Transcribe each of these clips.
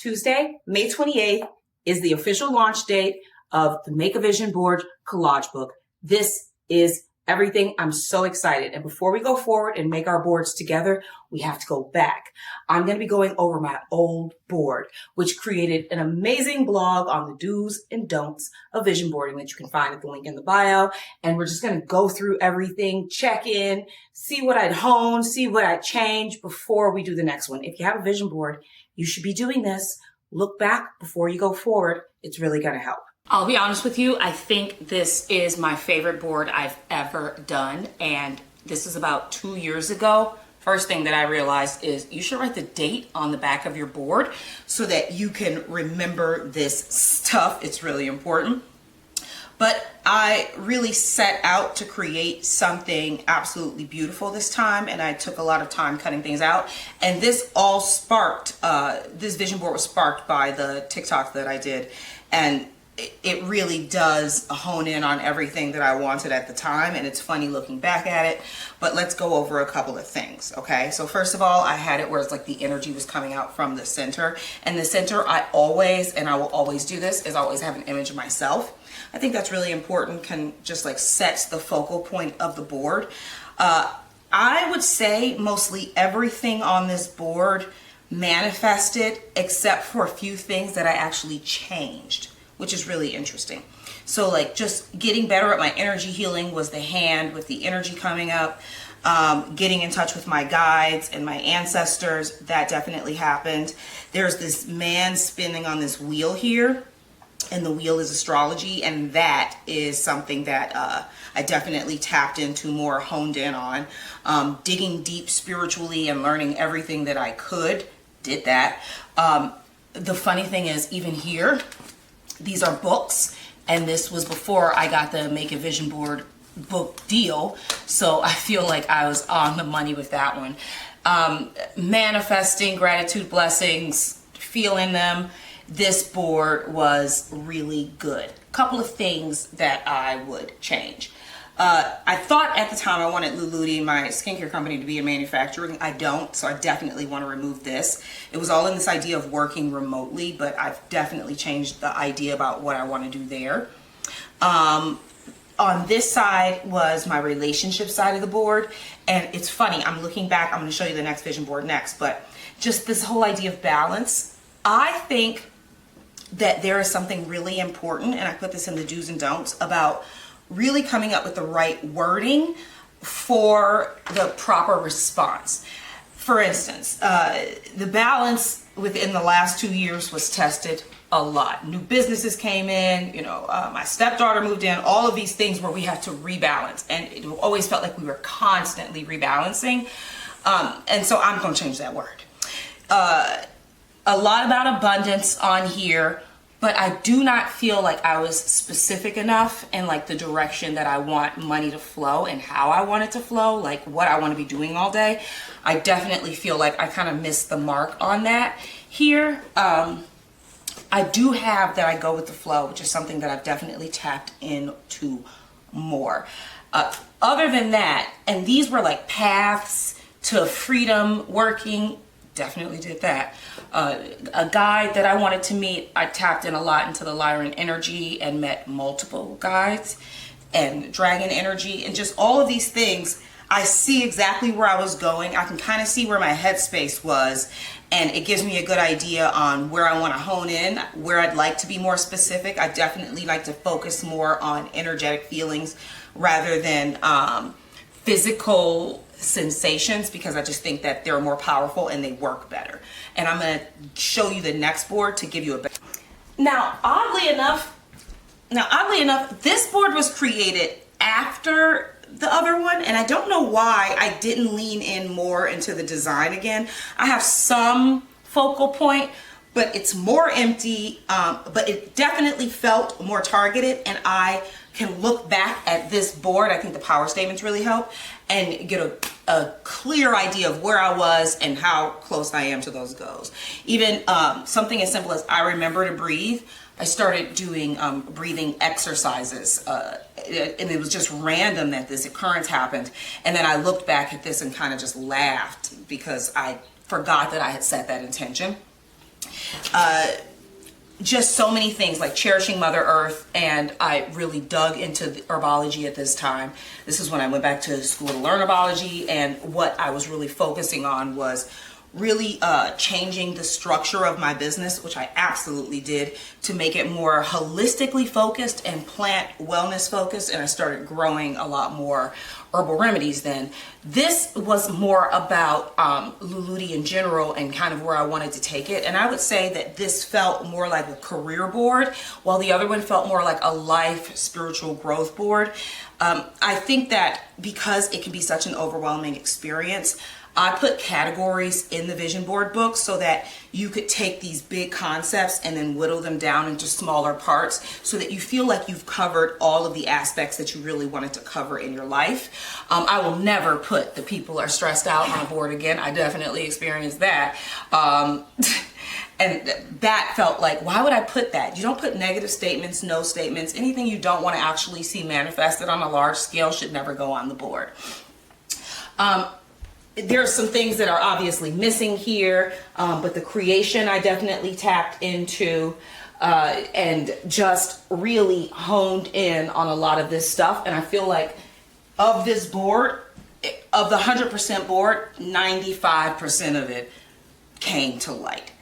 Tuesday, May 28th is the official launch date of the Make a Vision Board collage book. This is everything. I'm so excited. And before we go forward and make our boards together, we have to go back. I'm going to be going over my old board, which created an amazing blog on the do's and don'ts of vision boarding that you can find at the link in the bio. And we're just going to go through everything, check in, see what I'd hone, see what I'd change before we do the next one. If you have a vision board, you should be doing this. Look back before you go forward. It's really going to help. I'll be honest with you, I think this is my favorite board I've ever done, and this is about 2 years ago. First thing that I realized is you should write the date on the back of your board so that you can remember this stuff. It's really important. But I really set out to create something absolutely beautiful this time, and I took a lot of time cutting things out. And this all sparked, this vision board was sparked by the TikTok that I did, and it really does hone in on everything that I wanted at the time, and it's funny looking back at it. But let's go over a couple of things, okay? So first of all, I had it where it's like the energy was coming out from the center, and the center, I always, and I will always do this, is always have an image of myself. I think that's really important, can just like sets the focal point of the board. I would say mostly everything on this board manifested except for a few things that I actually changed, which is really interesting. So like just getting better at my energy healing was the hand with the energy coming up. Getting in touch with my guides and my ancestors, that definitely happened. There's this man spinning on this wheel here, and the wheel is astrology, and that is something that I definitely tapped into more, honed in on. Digging deep spiritually and learning everything that I could, did that. The funny thing is, even here, these are books, and this was before I got the Make a Vision Board book deal, so I feel like I was on the money with that one. Manifesting, gratitude, blessings, feeling them. This board was really good. Couple of things that I would change. I thought at the time I wanted Luluti, my skincare company, to be in manufacturing. I don't, so I definitely want to remove this. It was all in this idea of working remotely, but I've definitely changed the idea about what I want to do there. On this side was my relationship side of the board, and it's funny, I'm looking back, I'm going to show you the next vision board next, but just this whole idea of balance. I think that there is something really important, and I put this in the do's and don'ts, about really coming up with the right wording for the proper response. For instance, the balance within the last 2 years was tested a lot. New businesses came in, you know, my stepdaughter moved in, all of these things where we had to rebalance, and it always felt like we were constantly rebalancing. And so I'm going to change that word. A lot about abundance on here, but I do not feel like I was specific enough in like the direction that I want money to flow and how I want it to flow, like what I want to be doing all day. I definitely feel like I kind of missed the mark on that here. I do have that I go with the flow, which is something that I've definitely tapped into more. Other than that, and these were like paths to freedom, working, definitely did that. A guide that I wanted to meet, I tapped in a lot into the Lyran energy and met multiple guides and dragon energy, and just all of these things. I see exactly where I was going. I can kind of see where my headspace was, and it gives me a good idea on where I want to hone in, where I'd like to be more specific. I definitely like to focus more on energetic feelings rather than physical sensations, because I just think that they're more powerful and they work better. And I'm going to show you the next board to give you a better. Now, oddly enough, this board was created after the other one, and I don't know why I didn't lean in more into the design again. I have some focal point, but it's more empty, but it definitely felt more targeted, and I can look back at this board. I think the power statements really help, and get a clear idea of where I was and how close I am to those goals. Even something as simple as I remember to breathe. I started doing breathing exercises, and it was just random that this occurrence happened. And then I looked back at this and kind of just laughed because I forgot that I had set that intention. just so many things like cherishing Mother Earth, and I really dug into the herbology at this time. This is when I went back to school to learn herbology, and what I was really focusing on was really changing the structure of my business, which I absolutely did, to make it more holistically focused and plant wellness focused, and I started growing a lot more herbal remedies then. This was more about Luluti in general and kind of where I wanted to take it, and I would say that this felt more like a career board, while the other one felt more like a life spiritual growth board. I think that because it can be such an overwhelming experience, I put categories in the vision board book so that you could take these big concepts and then whittle them down into smaller parts so that you feel like you've covered all of the aspects that you really wanted to cover in your life. I will never put the people are stressed out on a board again. I definitely experienced that. And that felt like, why would I put that? You don't put negative statements, no statements, anything you don't want to actually see manifested on a large scale should never go on the board. There are some things that are obviously missing here, but the creation I definitely tapped into and just really honed in on a lot of this stuff. And I feel like of this board, of the 100% board, 95% of it came to light.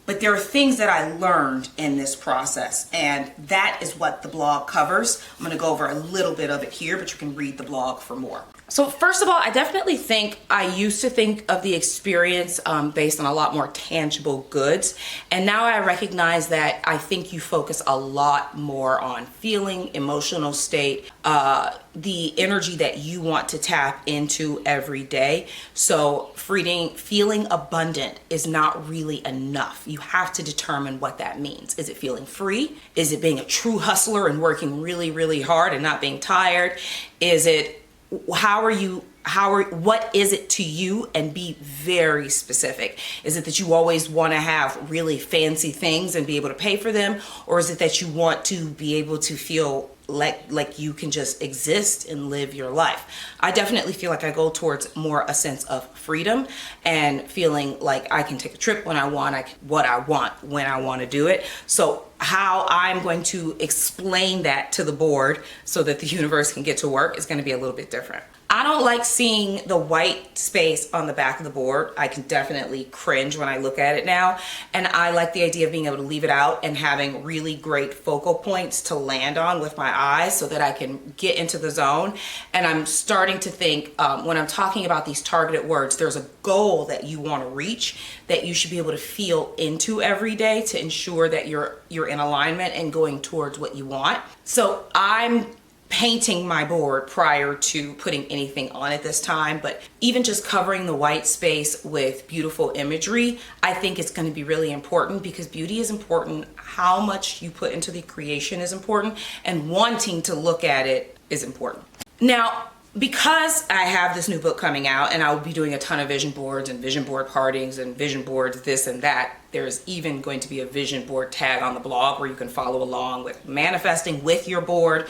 But there are things that I learned in this process, and that is what the blog covers. I'm going to go over a little bit of it here, but you can read the blog for more. So first of all, I definitely think I used to think of the experience based on a lot more tangible goods. And now I recognize that I think you focus a lot more on feeling, emotional state, the energy that you want to tap into every day. So feeling abundant is not really enough. You have to determine what that means. Is it feeling free? Is it being a true hustler and working really, really hard and not being tired? Is it what is it to you? And be very specific. Is it that you always want to have really fancy things and be able to pay for them? Or is it that you want to be able to feel like you can just exist and live your life? I definitely feel like I go towards more a sense of freedom and feeling like I can take a trip when I want, what I want, when I want to do it. So how I'm going to explain that to the board so that the universe can get to work is going to be a little bit different. I don't like seeing the white space on the back of the board. I can definitely cringe when I look at it now. And I like the idea of being able to leave it out and having really great focal points to land on with my eyes so that I can get into the zone. And I'm starting to think when I'm talking about these targeted words, there's a goal that you want to reach that you should be able to feel into every day to ensure that you're in alignment and going towards what you want. So I'm painting my board prior to putting anything on it this time, but even just covering the white space with beautiful imagery, I think it's going to be really important, because beauty is important. How much you put into the creation is important, and wanting to look at it is important. Now, because I have this new book coming out and I will be doing a ton of vision boards and vision board partings and vision boards this and that, there's even going to be a vision board tag on the blog where you can follow along with manifesting with your board,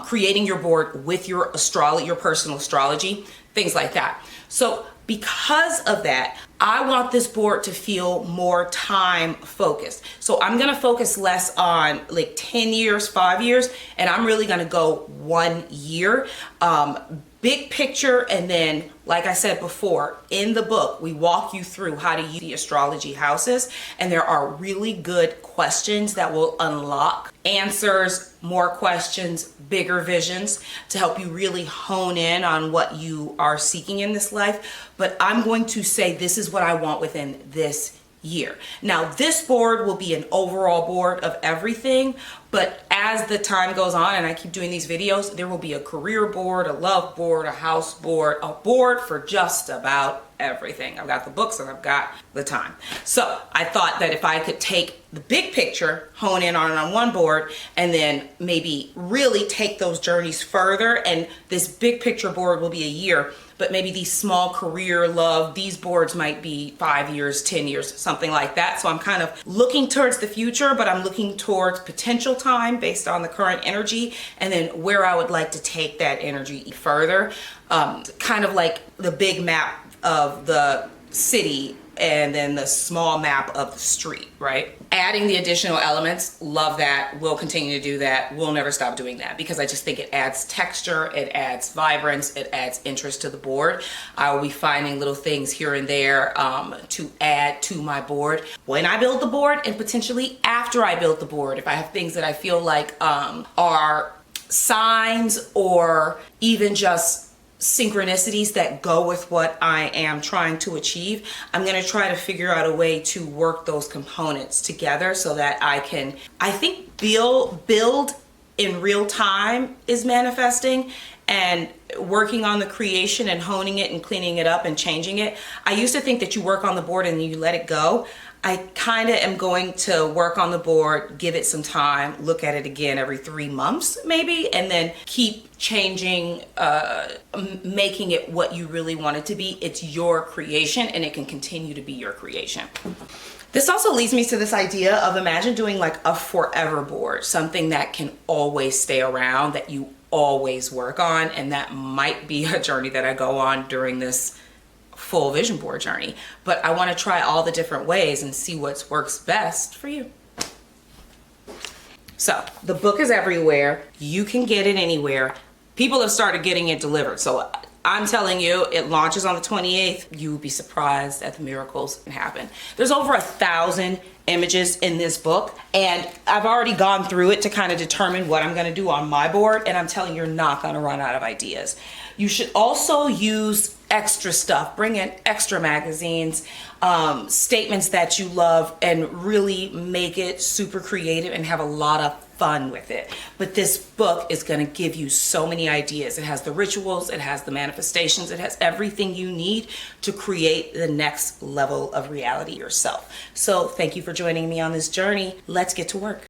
creating your board with your personal astrology, things like that. So because of that, I want this board to feel more time focused. So I'm going to focus less on like 10 years, 5 years, and I'm really going to go 1 year. Big picture, and then, like I said before, in the book, we walk you through how to use the astrology houses, and there are really good questions that will unlock answers, more questions, bigger visions to help you really hone in on what you are seeking in this life. But I'm going to say this is what I want within this year. Now, this board will be an overall board of everything, but as the time goes on and I keep doing these videos, there will be a career board, a love board, a house board, a board for just about everything. I've got the books and I've got the time. So I thought that if I could take the big picture, hone in on it on one board, and then maybe really take those journeys further, and this big picture board will be a year, but maybe these small career love, these boards might be 5 years, 10 years, something like that. So I'm kind of looking towards the future, but I'm looking towards potential time based on the current energy, and then where I would like to take that energy further. Kind of like the big map of the city and then the small map of the street, right? Adding the additional elements, love that. We'll continue to do that. We'll never stop doing that because I just think it adds texture, it adds vibrance, it adds interest to the board. I will be finding little things here and there to add to my board when I build the board, and potentially after I build the board. If I have things that I feel like are signs or even just synchronicities that go with what I am trying to achieve, I'm going to try to figure out a way to work those components together so that I can, I think, build in real time is manifesting, and working on the creation and honing it and cleaning it up and changing it. I used to think that you work on the board and you let it go. I kind of am going to work on the board, give it some time, look at it again every 3 months maybe, and then keep changing, making it what you really want it to be. It's your creation and it can continue to be your creation. This also leads me to this idea of, imagine doing like a forever board, something that can always stay around, that you always work on, and that might be a journey that I go on during this full vision board journey. But I want to try all the different ways and see what works best for you. So the book is everywhere. You can get it anywhere. People have started getting it delivered. So I'm telling you, it launches on the 28th. You will be surprised at the miracles that happen. There's over 1,000 images in this book, and I've already gone through it to kind of determine what I'm going to do on my board, and I'm telling you, you're not going to run out of ideas. You should also use extra stuff. Bring in extra magazines, statements that you love, and really make it super creative and have a lot of fun with it. But this book is going to give you so many ideas. It has the rituals, it has the manifestations, it has everything you need to create the next level of reality yourself. So thank you for joining me on this journey. Let's get to work.